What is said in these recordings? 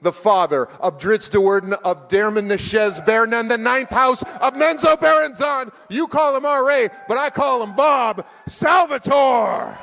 the father of Drizzt Do'Urden of Derman Neshez Bernan, the ninth house of Menzo Berenzon. You call him R.A., but I call him Bob Salvatore.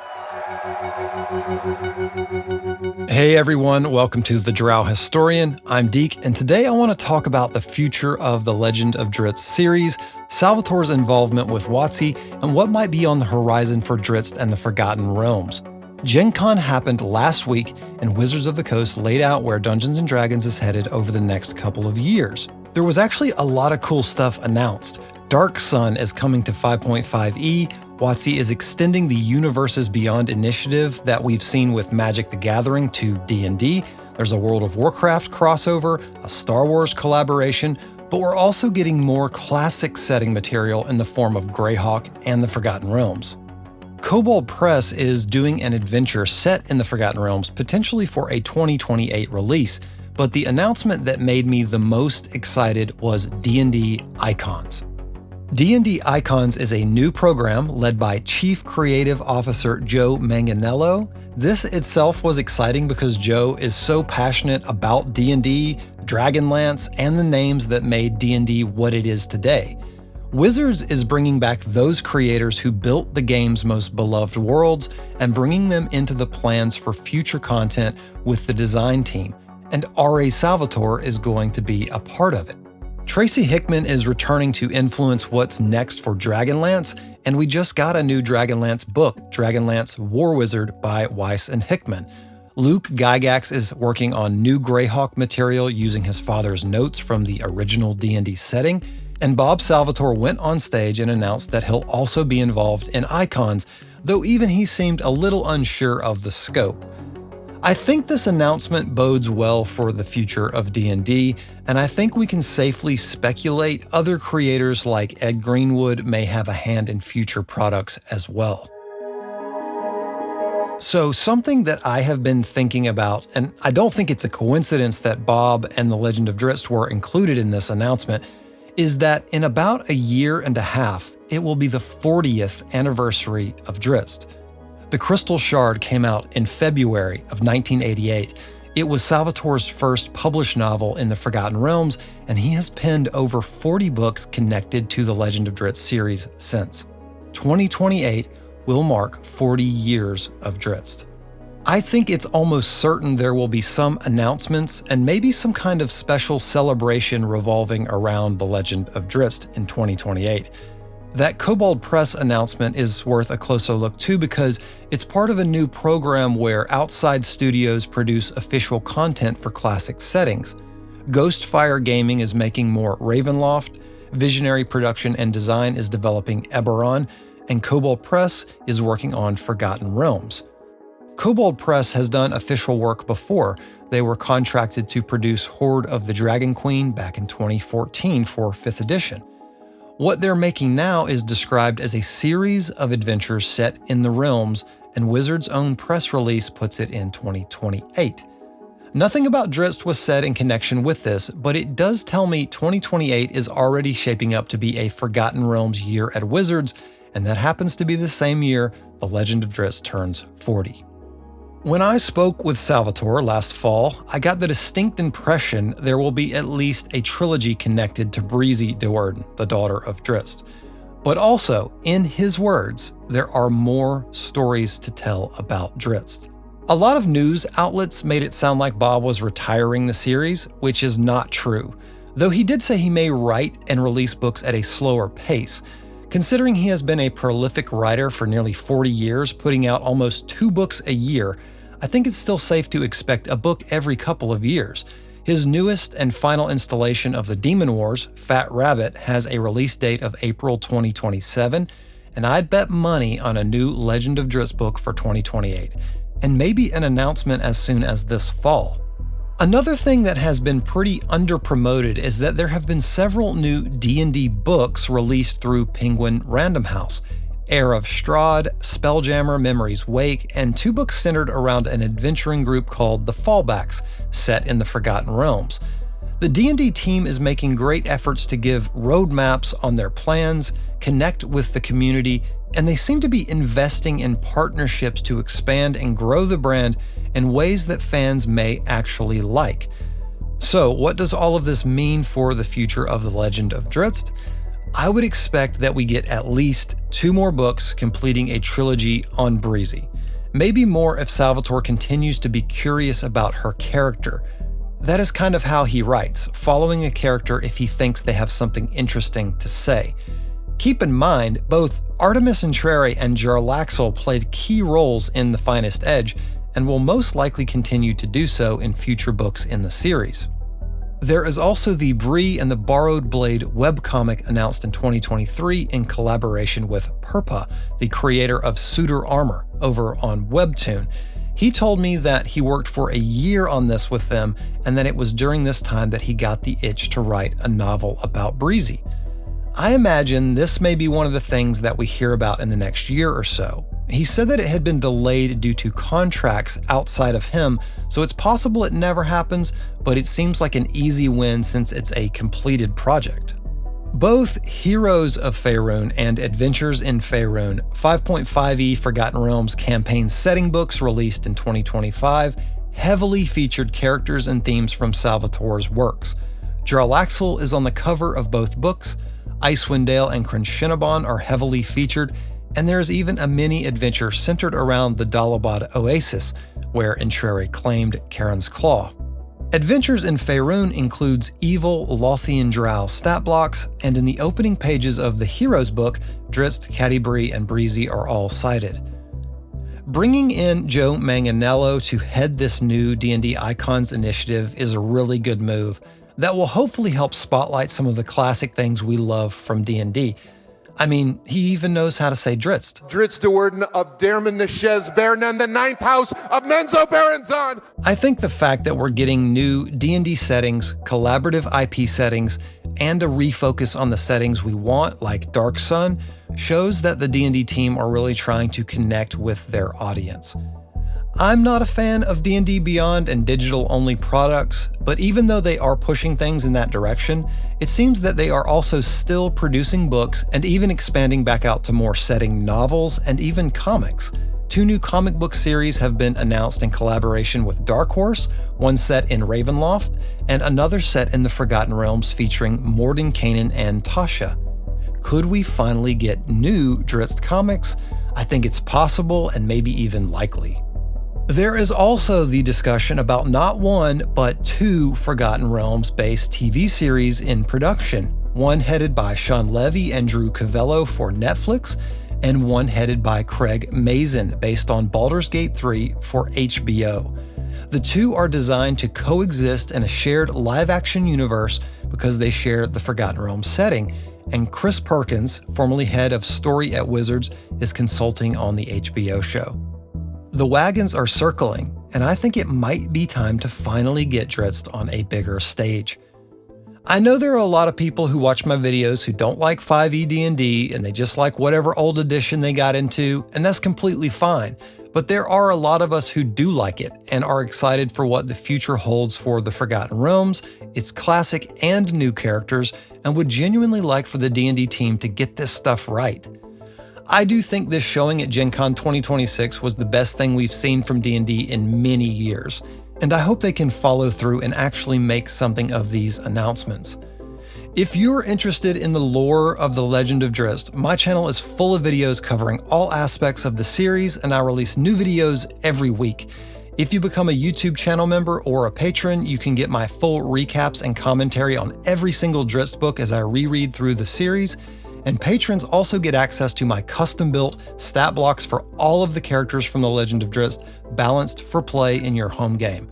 Hey everyone, welcome to The Drow Historian. I'm Deke, and today I want to talk about the future of the Legend of Drizzt series, Salvatore's involvement with WotC, and what might be on the horizon for Drizzt and the Forgotten Realms. GenCon happened last week, and Wizards of the Coast laid out where Dungeons & Dragons is headed over the next couple of years. There was actually a lot of cool stuff announced. Dark Sun is coming to 5.5e, WotC is extending the Universes Beyond initiative that we've seen with Magic the Gathering to D&D, there's a World of Warcraft crossover, a Star Wars collaboration, but we're also getting more classic setting material in the form of Greyhawk and the Forgotten Realms. Kobold Press is doing an adventure set in the Forgotten Realms, potentially for a 2028 release, but the announcement that made me the most excited was D&D Icons. D&D Icons is a new program led by Chief Creative Officer Joe Manganiello. This itself was exciting because Joe is so passionate about D&D, Dragonlance, and the names that made D&D what it is today. Wizards is bringing back those creators who built the game's most beloved worlds and bringing them into the plans for future content with the design team, and R.A. Salvatore is going to be a part of it. Tracy Hickman is returning to influence what's next for Dragonlance, and we just got a new Dragonlance book, Dragonlance War Wizard by Weiss and Hickman. Luke Gygax is working on new Greyhawk material using his father's notes from the original D&D setting, and Bob Salvatore went on stage and announced that he'll also be involved in Icons, though even he seemed a little unsure of the scope. I think this announcement bodes well for the future of D&D, and I think we can safely speculate other creators like Ed Greenwood may have a hand in future products as well. So something that I have been thinking about, and I don't think it's a coincidence that Bob and the Legend of Drizzt were included in this announcement, is that in about a year and a half, it will be the 40th anniversary of Drizzt. The Crystal Shard came out in February of 1988. It was Salvatore's first published novel in the Forgotten Realms, and he has penned over 40 books connected to the Legend of Drizzt series since. 2028 will mark 40 years of Drizzt. I think it's almost certain there will be some announcements and maybe some kind of special celebration revolving around the Legend of Drizzt in 2028. That Kobold Press announcement is worth a closer look too because it's part of a new program where outside studios produce official content for classic settings. Ghostfire Gaming is making more Ravenloft, Visionary Production and Design is developing Eberron, and Kobold Press is working on Forgotten Realms. Kobold Press has done official work before. They were contracted to produce Hoard of the Dragon Queen back in 2014 for 5th edition. What they're making now is described as a series of adventures set in the realms, and Wizards' own press release puts it in 2028. Nothing about Drizzt was said in connection with this, but it does tell me 2028 is already shaping up to be a Forgotten Realms year at Wizards, and that happens to be the same year the Legend of Drizzt turns 40. When I spoke with Salvatore last fall, I got the distinct impression there will be at least a trilogy connected to Breezy Do'Urden, the daughter of Drizzt. But also, in his words, there are more stories to tell about Drizzt. A lot of news outlets made it sound like Bob was retiring the series, which is not true, though he did say he may write and release books at a slower pace. Considering he has been a prolific writer for nearly 40 years, putting out almost 2 books a year, I think it's still safe to expect a book every couple of years. His newest and final installation of the Demon Wars, Fat Rabbit, has a release date of April 2027, and I'd bet money on a new Legend of Drizzt book for 2028, and maybe an announcement as soon as this fall. Another thing that has been pretty underpromoted is that there have been several new D&D books released through Penguin Random House. Heir of Strahd, Spelljammer Memory's Wake, and 2 books centered around an adventuring group called the Fallbacks, set in the Forgotten Realms. The D&D team is making great efforts to give roadmaps on their plans, connect with the community, and they seem to be investing in partnerships to expand and grow the brand in ways that fans may actually like. So, what does all of this mean for the future of The Legend of Drizzt? I would expect that we get at least 2 more books completing a trilogy on Breezy. Maybe more if Salvatore continues to be curious about her character. That is kind of how he writes, following a character if he thinks they have something interesting to say. Keep in mind, both Artemis Entreri and Jarlaxle played key roles in The Finest Edge, and will most likely continue to do so in future books in the series. There is also the Bree and the Borrowed Blade webcomic announced in 2023 in collaboration with Purpa, the creator of Suitor Armor, over on Webtoon. He told me that he worked for a year on this with them, and that it was during this time that he got the itch to write a novel about Breezy. I imagine this may be one of the things that we hear about in the next year or so. He said that it had been delayed due to contracts outside of him, so it's possible it never happens, but it seems like an easy win since it's a completed project. Both Heroes of Faerun and Adventures in Faerun 5.5e Forgotten Realms campaign setting books released in 2025 heavily featured characters and themes from Salvatore's works. Jarlaxle is on the cover of both books, Icewind Dale and Crunchinaban are heavily featured, and there is even a mini-adventure centered around the Dalabad Oasis, where Entreri claimed Charon's Claw. Adventures in Faerun includes evil Lothian Drow stat blocks, and in the opening pages of the Heroes book, Drizzt, Catti-brie, and Breezy are all cited. Bringing in Joe Manganiello to head this new D&D Icons initiative is a really good move that will hopefully help spotlight some of the classic things we love from D&D. I mean, he even knows how to say Drizzt. Drizzt de Worden of Derman Neshez Bernan, the 9th house of Menzo Berenzon. I think the fact that we're getting new D&D settings, collaborative IP settings, and a refocus on the settings we want, like Dark Sun, shows that the D&D team are really trying to connect with their audience. I'm not a fan of D&D Beyond and digital-only products, but even though they are pushing things in that direction, it seems that they are also still producing books and even expanding back out to more setting novels and even comics. 2 new comic book series have been announced in collaboration with Dark Horse, one set in Ravenloft, and another set in the Forgotten Realms featuring Mordenkainen and Tasha. Could we finally get new Drizzt comics? I think it's possible and maybe even likely. There is also the discussion about not 1, but 2 Forgotten Realms-based TV series in production, one headed by Sean Levy and Drew Cavello for Netflix, and one headed by Craig Mazin based on Baldur's Gate 3 for HBO. The 2 are designed to coexist in a shared live-action universe because they share the Forgotten Realms setting, and Chris Perkins, formerly head of story at Wizards, is consulting on the HBO show. The wagons are circling, and I think it might be time to finally get Drizzt on a bigger stage. I know there are a lot of people who watch my videos who don't like 5e D&D and they just like whatever old edition they got into, and that's completely fine. But there are a lot of us who do like it and are excited for what the future holds for the Forgotten Realms, its classic and new characters, and would genuinely like for the D&D team to get this stuff right. I do think this showing at GenCon 2026 was the best thing we've seen from D&D in many years, and I hope they can follow through and actually make something of these announcements. If you're interested in the lore of The Legend of Drizzt, my channel is full of videos covering all aspects of the series, and I release new videos every week. If you become a YouTube channel member or a patron, you can get my full recaps and commentary on every single Drizzt book as I reread through the series. And patrons also get access to my custom-built stat blocks for all of the characters from The Legend of Drizzt, balanced for play in your home game.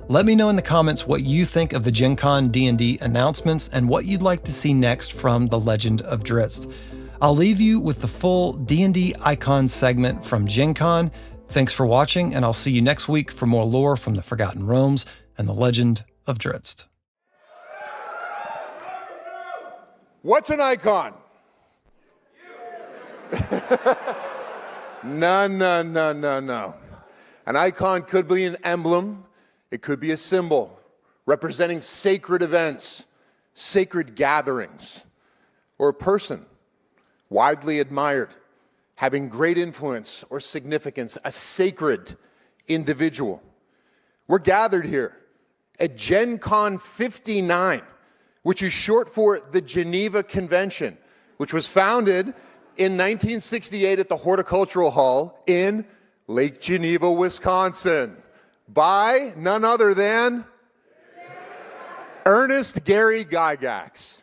Let me know in the comments what you think of the GenCon D&D announcements and what you'd like to see next from The Legend of Drizzt. I'll leave you with the full D&D Icons segment from GenCon. Thanks for watching, and I'll see you next week for more lore from the Forgotten Realms and The Legend of Drizzt. What's an icon? No. An icon could be an emblem. It could be a symbol representing sacred events, sacred gatherings, or a person widely admired, having great influence or significance, a sacred individual. We're gathered here at GenCon 59, which is short for the Geneva Convention, which was founded in 1968 at the Horticultural Hall in Lake Geneva, Wisconsin, by none other than Ernest Gary Gygax.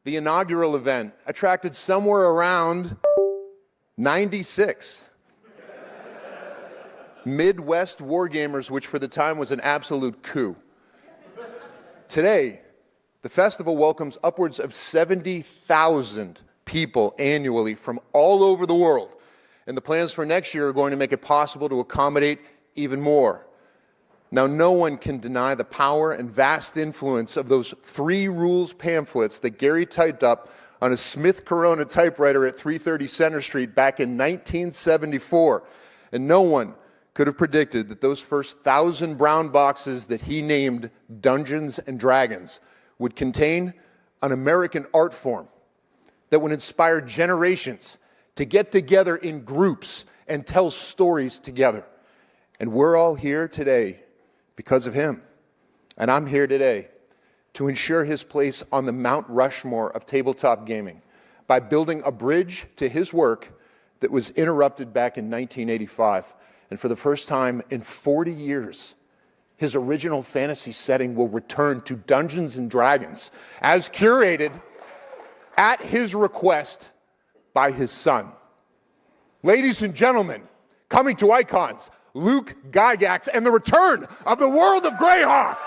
The inaugural event attracted somewhere around 96 Midwest wargamers, which for the time was an absolute coup. Today, the festival welcomes upwards of 70,000 people annually from all over the world, and the plans for next year are going to make it possible to accommodate even more. Now, no one can deny the power and vast influence of those 3 rules pamphlets that Gary typed up on a Smith Corona typewriter at 330 Center Street back in 1974. And no one could have predicted that those first 1,000 brown boxes that he named Dungeons and Dragons would contain an American art form that would inspire generations to get together in groups and tell stories together. And we're all here today because of him. And I'm here today to ensure his place on the Mount Rushmore of tabletop gaming by building a bridge to his work that was interrupted back in 1985. And for the first time in 40 years, his original fantasy setting will return to Dungeons and Dragons as curated at his request by his son. Ladies and gentlemen, coming to Icons, Luke Gygax and the return of the world of Greyhawk.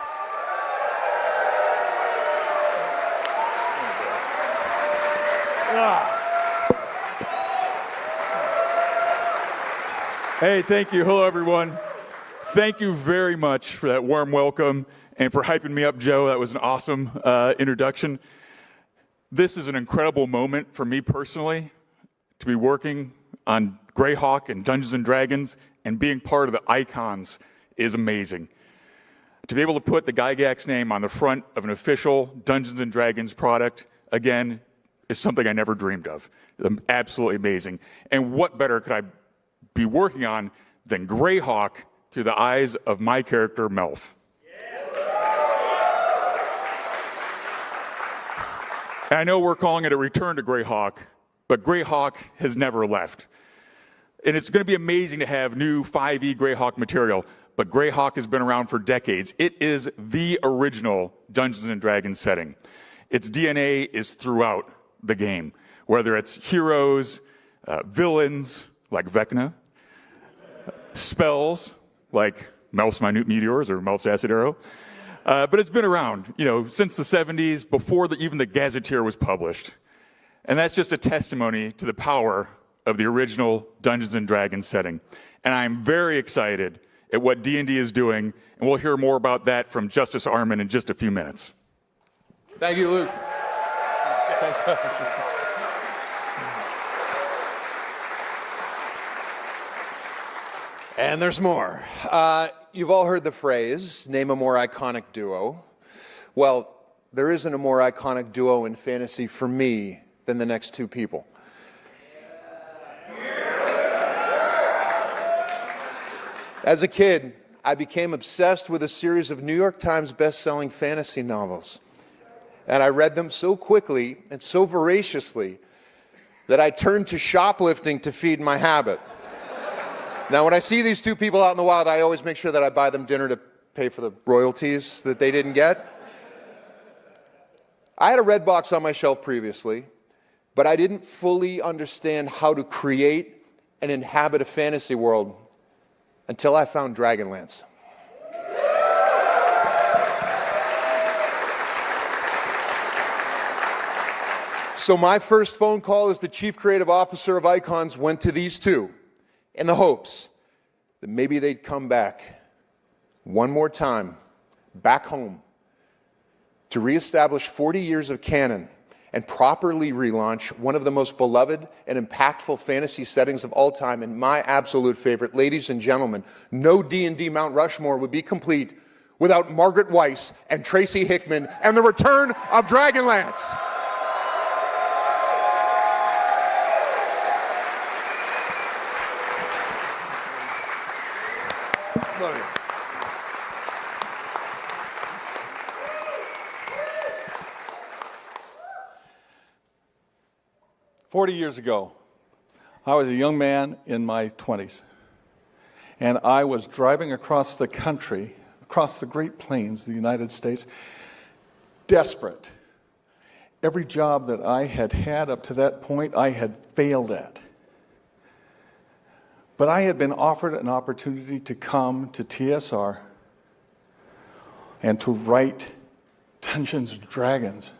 Hey, thank you. Hello, everyone. Thank you very much for that warm welcome and for hyping me up, Joe. That was an awesome introduction. This is an incredible moment for me personally to be working on Greyhawk and Dungeons and Dragons, and being part of the Icons is amazing. To be able to put the Gygax name on the front of an official Dungeons and Dragons product, again, is something I never dreamed of. Absolutely amazing. And what better could I be working on than Greyhawk through the eyes of my character, Melf. And I know we're calling it a return to Greyhawk, but Greyhawk has never left. And it's going to be amazing to have new 5e Greyhawk material, but Greyhawk has been around for decades. It is the original Dungeons and Dragons setting. Its DNA is throughout the game, whether it's heroes, villains like Vecna, spells like Melf's Minute Meteors or Melf's Acid Arrow. But it's been around, since the 70s, before even the Gazetteer was published. And that's just a testimony to the power of the original Dungeons and Dragons setting. And I'm very excited at what D&D is doing, and we'll hear more about that from Justice Arman in just a few minutes. Thank you, Luke. And there's more. You've all heard the phrase, name a more iconic duo. Well, there isn't a more iconic duo in fantasy for me than the next 2 people. As a kid, I became obsessed with a series of New York Times best-selling fantasy novels. And I read them so quickly and so voraciously that I turned to shoplifting to feed my habit. Now, when I see these 2 people out in the wild, I always make sure that I buy them dinner to pay for the royalties that they didn't get. I had a red box on my shelf previously, but I didn't fully understand how to create and inhabit a fantasy world until I found Dragonlance. So my first phone call as the Chief Creative Officer of Icons went to these 2 in the hopes that maybe they'd come back one more time, back home, to reestablish 40 years of canon and properly relaunch one of the most beloved and impactful fantasy settings of all time, and my absolute favorite. Ladies and gentlemen, no D&D Mount Rushmore would be complete without Margaret Weiss and Tracy Hickman and the return of Dragonlance. 40 years ago, I was a young man in my 20s, and I was driving across the country, across the Great Plains of the United States, desperate. Every job that I had had up to that point, I had failed at. But I had been offered an opportunity to come to TSR and to write Dungeons and Dragons.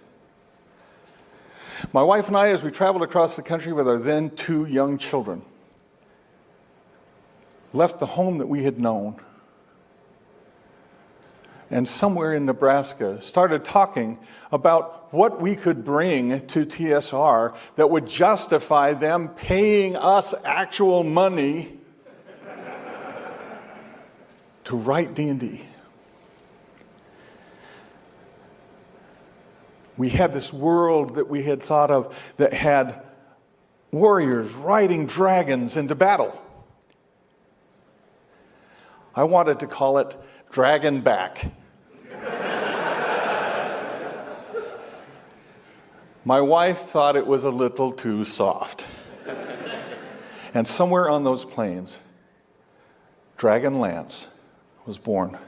My wife and I, as we traveled across the country with our then 2 young children, left the home that we had known, and somewhere in Nebraska started talking about what we could bring to TSR that would justify them paying us actual money to write D&D. We had this world that we had thought of that had warriors riding dragons into battle. I wanted to call it Dragon Back. My wife thought it was a little too soft. And somewhere on those plains, Dragonlance was born.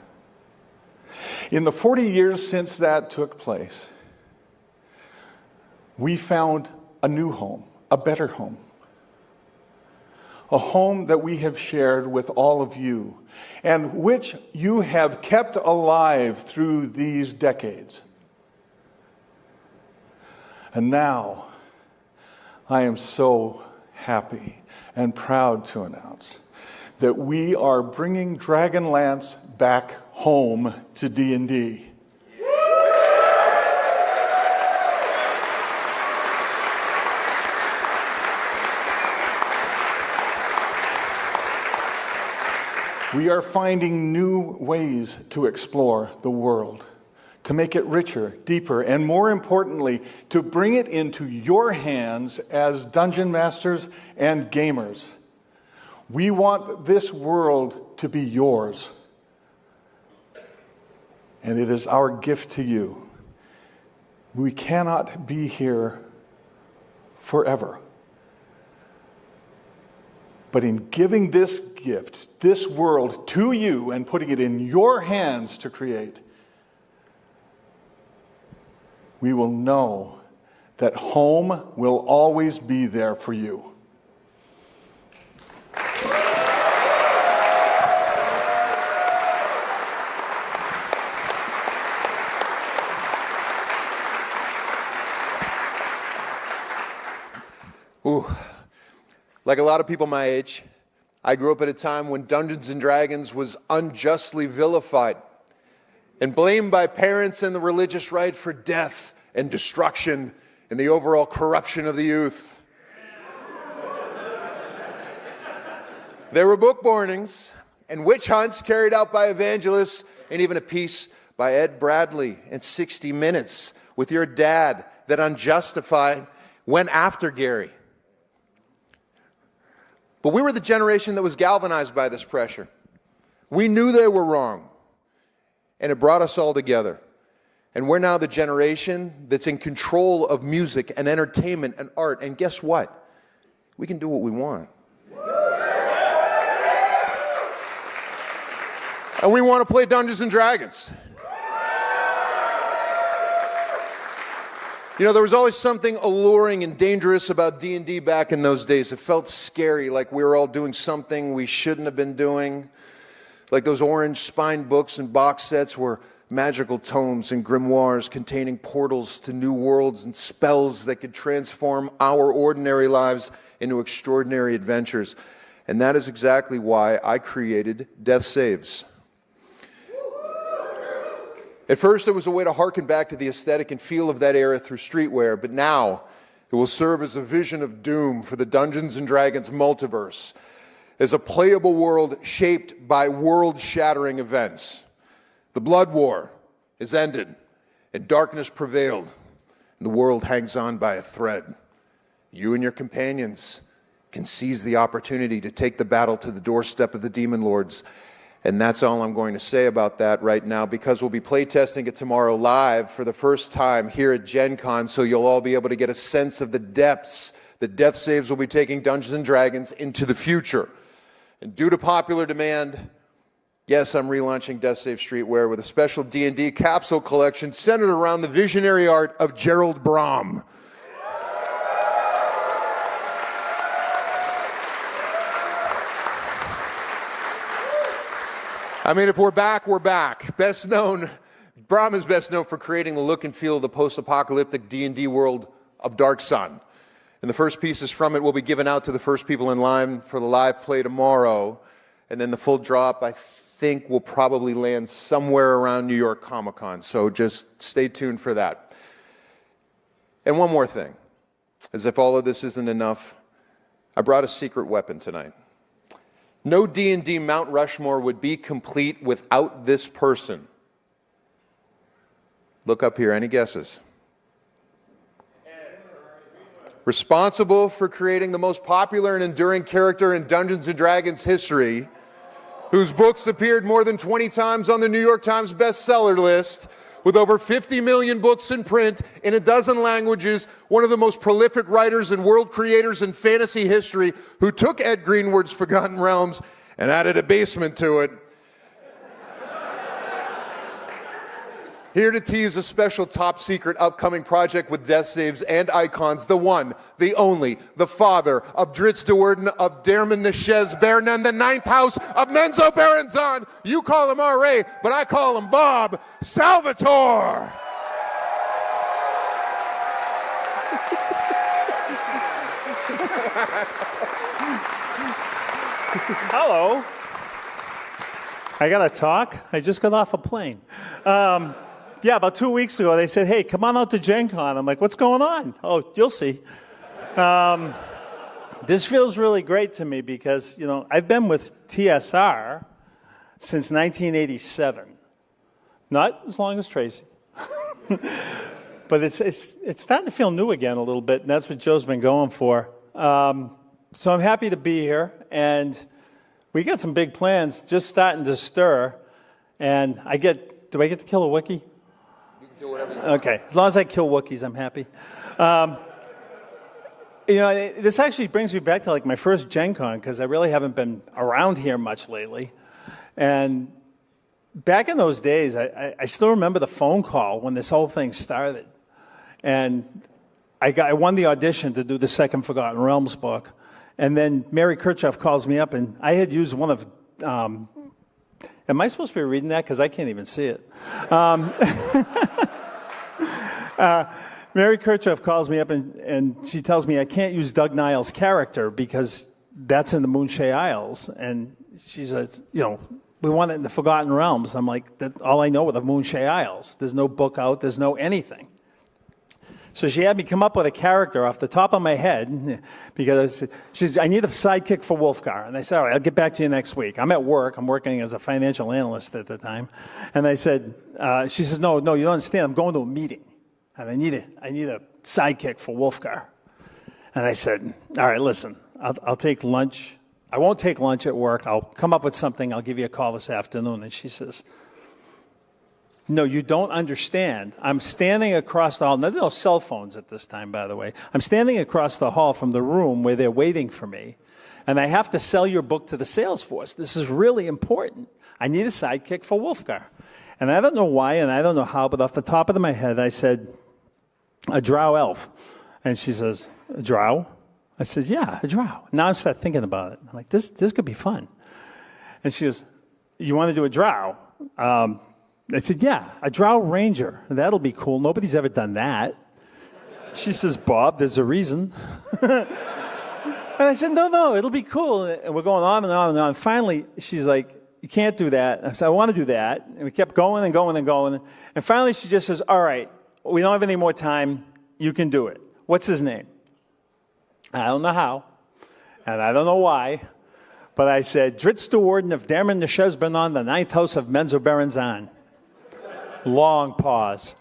In the 40 years since that took place, we found a new home, a better home. A home that we have shared with all of you, and which you have kept alive through these decades. And now, I am so happy and proud to announce that we are bringing Dragonlance back home to D&D. We are finding new ways to explore the world, to make it richer, deeper, and more importantly, to bring it into your hands as dungeon masters and gamers. We want this world to be yours, and it is our gift to you. We cannot be here forever. But in giving this gift, this world to you and putting it in your hands to create, we will know that home will always be there for you. Ooh. Like a lot of people my age, I grew up at a time when Dungeons and Dragons was unjustly vilified and blamed by parents and the religious right for death and destruction and the overall corruption of the youth. There were book burnings and witch hunts carried out by evangelists, and even a piece by Ed Bradley in 60 Minutes with your dad that unjustified went after Gary. But we were the generation that was galvanized by this pressure. We knew they were wrong, and it brought us all together. And we're now the generation that's in control of music and entertainment and art. And guess what? We can do what we want. And we want to play Dungeons and Dragons. You know, there was always something alluring and dangerous about D&D back in those days. It felt scary, like we were all doing something we shouldn't have been doing. Like those orange spine books and box sets were magical tomes and grimoires containing portals to new worlds and spells that could transform our ordinary lives into extraordinary adventures. And that is exactly why I created Death Saves. At first, it was a way to harken back to the aesthetic and feel of that era through streetwear, but now it will serve as a vision of doom for the Dungeons and Dragons multiverse, as a playable world shaped by world-shattering events. The Blood War is ended, and darkness prevailed, and the world hangs on by a thread. You and your companions can seize the opportunity to take the battle to the doorstep of the Demon Lords. And that's all I'm going to say about that right now, because we'll be playtesting it tomorrow live for the first time here at GenCon, so you'll all be able to get a sense of the depths that Death Saves will be taking Dungeons & Dragons into the future. And due to popular demand, yes, I'm relaunching Death Save Streetwear with a special D&D capsule collection centered around the visionary art of Gerald Brom. I mean, if we're back, we're back. Brom is best known for creating the look and feel of the post-apocalyptic D&D world of Dark Sun. And the first pieces from it will be given out to the first people in line for the live play tomorrow. And then the full drop, I think, will probably land somewhere around New York Comic Con. So just stay tuned for that. And one more thing. As if all of this isn't enough, I brought a secret weapon tonight. No D&D Mount Rushmore would be complete without this person. Look up here. Any guesses? Responsible for creating the most popular and enduring character in Dungeons & Dragons history, whose books appeared more than 20 times on the New York Times bestseller list, with over 50 million books in print in a dozen languages, one of the most prolific writers and world creators in fantasy history, who took Ed Greenwood's Forgotten Realms and added a basement to it. Here to tease a special top-secret upcoming project with Death Saves and Icons, the one, the only, the father of Drizzt Do'Urden of Dermot Neshez Bernan, the ninth house of Menzo Berenzon. You call him R.A., but I call him Bob Salvatore. Hello. I got to talk? I just got off a plane. Yeah, about 2 weeks ago, they said, hey, come on out to GenCon. I'm like, what's going on? Oh, you'll see. This feels really great to me because, you know, I've been with TSR since 1987. Not as long as Tracy. But it's starting to feel new again a little bit, and that's what Joe's been going for. So I'm happy to be here, and we got some big plans just starting to stir. And do I get to kill a Wookiee? You can kill whatever you want. Okay, as long as I kill Wookiees, I'm happy. You know, this actually brings me back to like my first GenCon, because I really haven't been around here much lately. And back in those days, I still remember the phone call when this whole thing started. And I won the audition to do the second Forgotten Realms book. And then Mary Kirchhoff calls me up, and I had used one of... am I supposed to be reading that? Because I can't even see it. Mary Kirchhoff calls me up, and she tells me I can't use Doug Niles' character because that's in the Moonshae Isles. And she says, you know, we want it in the Forgotten Realms. I'm like, all I know are the Moonshae Isles. There's no book out. There's no anything. So she had me come up with a character off the top of my head because she said, I need a sidekick for Wolfgar. And I said, all right, I'll get back to you next week. I'm at work. I'm working as a financial analyst at the time. And I said, she says, no, you don't understand. I'm going to a meeting. And I need a sidekick for Wolfgar. And I said, all right, listen, I'll take lunch. I won't take lunch at work. I'll come up with something. I'll give you a call this afternoon. And she says, no, you don't understand. I'm standing across the hall. Now, there's no cell phones at this time, by the way. I'm standing across the hall from the room where they're waiting for me, and I have to sell your book to the sales force. This is really important. I need a sidekick for Wolfgar. And I don't know why, and I don't know how, but off the top of my head, I said, a drow elf. And she says, a drow? I said, yeah, a drow. Now I start thinking about it. I'm like, this could be fun. And she goes, you want to do a drow? I said, yeah, a drow ranger. That'll be cool. Nobody's ever done that. She says, Bob, there's a reason. And I said, no, it'll be cool. And we're going on and on and on. Finally, she's like, you can't do that. I said, I want to do that. And we kept going and going and going. And finally, she just says, all right, we don't have any more time. You can do it. What's his name? I don't know how, and I don't know why. But I said, Drizzt Do'Urden of Dermot Neshez Bernan, the ninth house of Menzo Berenzon. Long pause.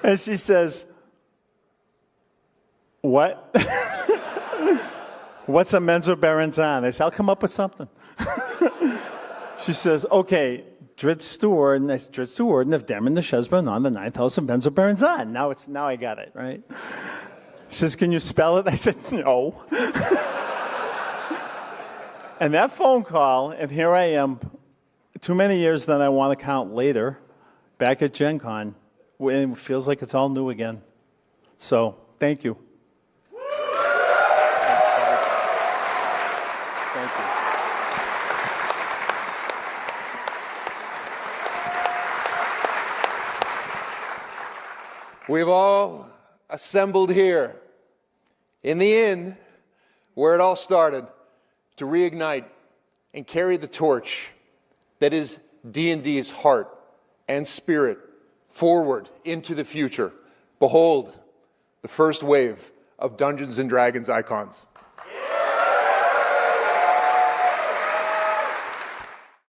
And she says, what? What's a Menzo Berenzon? I said, I'll come up with something. She says, okay, Drizzt Steward, and I said, Drizzt Steward, and if Demon the Shesbon on the 9th house of Benzo burns on. Now I got it, right? She says, can you spell it? I said, no. And that phone call, and here I am, too many years than I want to count later, back at GenCon, and it feels like it's all new again. So, thank you. Thank you. We've all assembled here in the inn where it all started to reignite and carry the torch that is D&D's heart and spirit forward into the future. Behold, the first wave of Dungeons & Dragons icons.